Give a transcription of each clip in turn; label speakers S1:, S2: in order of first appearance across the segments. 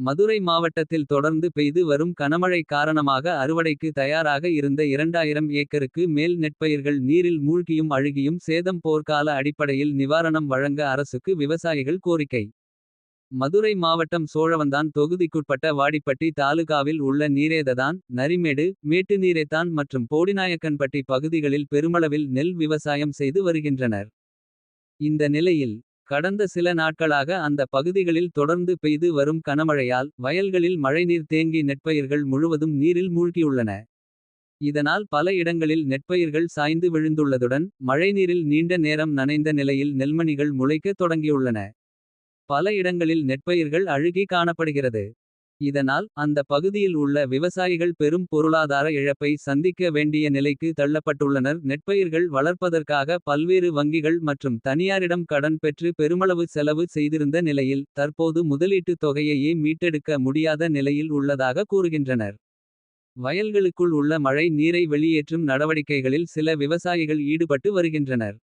S1: மதுரை மாவட்டத்தில் தொடர்ந்து பெய்து வரும் கனமழை காரணமாக அறுவடைக்கு தயாராக இருந்த 2000 ஏக்கருக்கு மேல் நெற்பயிர்கள் நீரில் மூழ்கியும் அழுகியும் சேதம். போர்க்கால அடிப்படையில் நிவாரணம் வழங்க அரசுக்கு விவசாயிகள் கோரிக்கை. மதுரை மாவட்டம் சோழவந்தான் தொகுதிக்குட்பட்ட வாடிப்பட்டி தாலுகாவில் உள்ள நீரேததான், நரிமேடு, மேட்டுநீரேத்தான் மற்றும் போடிநாயக்கன்பட்டி பகுதிகளில் பெருமளவில் நெல் விவசாயம் செய்து வருகின்றனர். இந்த நிலையில் கடந்த சில நாட்களாக அந்த பகுதிகளில் தொடர்ந்து பெய்து வரும் கனமழையால் வயல்களில் மழைநீர் தேங்கி நெற்பயிர்கள் முழுவதும் நீரில் மூழ்கியுள்ளன. இதனால் பல இடங்களில் நெற்பயிர்கள் சாய்ந்து விழுந்துள்ளதுடன் மழைநீரில் நீண்ட நேரம் நனைந்த நிலையில் நெல்மணிகள் முளைக்கத் தொடங்கியுள்ளன. பல இடங்களில் நெற்பயிர்கள் அழுகி காணப்படுகிறது. இதனால் அந்த பகுதியில் உள்ள விவசாயிகள் பெரும் பொருளாதார இழப்பை சந்திக்க வேண்டிய நிலைக்கு தள்ளப்பட்டுள்ளனர். நெற்பயிர்கள் வளர்ப்பதற்காக பல்வேறு வங்கிகள் மற்றும் தனியாரிடம் கடன் பெற்று பெருமளவு செலவு செய்திருந்த நிலையில் தற்போது முதலீட்டு தொகையையே மீட்டெடுக்க முடியாத நிலையில் உள்ளதாக கூறுகின்றனர். வயல்களுக்குள் உள்ள மழை நீரை வெளியேற்றும் நடவடிக்கைகளில் சில விவசாயிகள் ஈடுபட்டு வருகின்றனர்.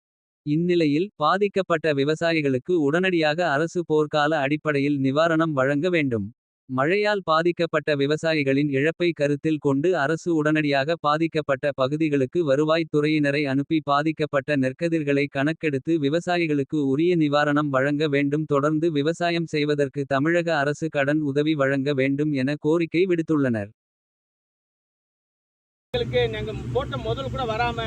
S1: இந்நிலையில் பாதிக்கப்பட்ட விவசாயிகளுக்கு உடனடியாக அரசு போர்க்கால அடிப்படையில் நிவாரணம் வழங்க வேண்டும். மழையால் பாதிக்கப்பட்ட விவசாயிகளின் இழப்பை கருத்தில் கொண்டு அரசு உடனடியாக பாதிக்கப்பட்ட பகுதிகளுக்கு வருவாய் துறையினரை அனுப்பி பாதிக்கப்பட்ட நெற்கதிர்களை கணக்கெடுத்து விவசாயிகளுக்கு உரிய நிவாரணம் வழங்க வேண்டும். தொடர்ந்து விவசாயம் செய்வதற்கு தமிழக அரசு கடன் உதவி வழங்க வேண்டும் என கோரிக்கை விடுத்துள்ளனர்.
S2: நாங்கள் போட்ட முதல் கூட வராம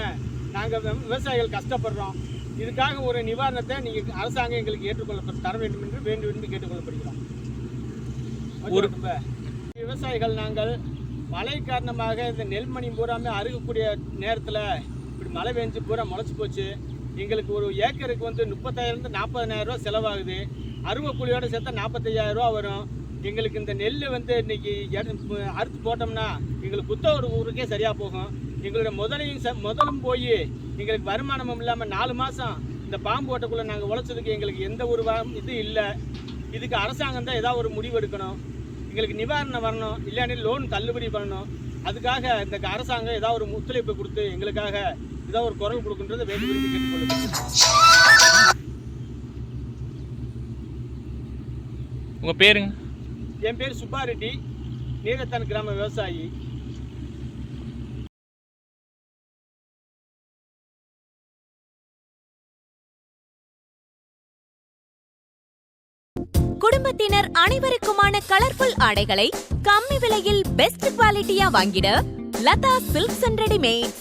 S2: நாங்கள் விவசாயிகள் கஷ்டப்படுறோம். இதுக்காக ஒரு நிவாரணத்தை நீங்கள் அரசாங்கம் எங்களுக்கு ஏற்றுக்கொள்ள தர வேண்டும் என்று விரும்பி கேட்டுக்கொள்ளப்படுகிறோம். விவசாயிகள் நாங்கள் மழை காரணமாக இந்த நெல்மணி பூராமே அருகக்கூடிய நேரத்தில் இப்படி மழை பெஞ்சு பூரா முளைச்சி போச்சு. எங்களுக்கு ஒரு ஏக்கருக்கு 30,000 40,000 ரூபா செலவாகுது. அருவ கூலியோடு சேர்த்தா 45,000 ரூபா வரும். எங்களுக்கு இந்த நெல் இன்னைக்கு அறுத்து போட்டோம்னா எங்களுக்கு குத்த ஒரு ஊருக்கே சரியாக போகும். எங்களுடைய முதலும் போய் எங்களுக்கு வருமானமும் இல்லாமல் 4 மாதம் இந்த பாம்பு ஓட்டக்குள்ளே நாங்கள் உழைச்சதுக்கு எங்களுக்கு எந்த ஒரு இது இல்லை. இதுக்கு அரசாங்கம் தான் ஏதாவது ஒரு முடிவு எடுக்கணும். எங்களுக்கு நிவாரணம் வரணும், இல்லையானே லோன் தள்ளுபடி பண்ணணும். அதுக்காக இந்த அரசாங்கம் ஏதாவது ஒரு ஒத்துழைப்பு கொடுத்து எங்களுக்காக ஏதாவது ஒரு குரல் கொடுக்குன்றதை வேண்டி விரும்பி கேட்டுக்கொள்ளுங்க.
S3: உங்க பேருங்க?
S2: என் பேர் சுப்பாரெட்டி, நீரத்தான் கிராம விவசாயி.
S4: குடும்பத்தினர் அனைவருக்குமான கலர்ஃபுல் ஆடைகளை கம்மி விலையில் பெஸ்ட் குவாலிட்டியா வாங்கிட லதா சில்க்ஸ் அண்ட் ரெடிமேட்ஸ்.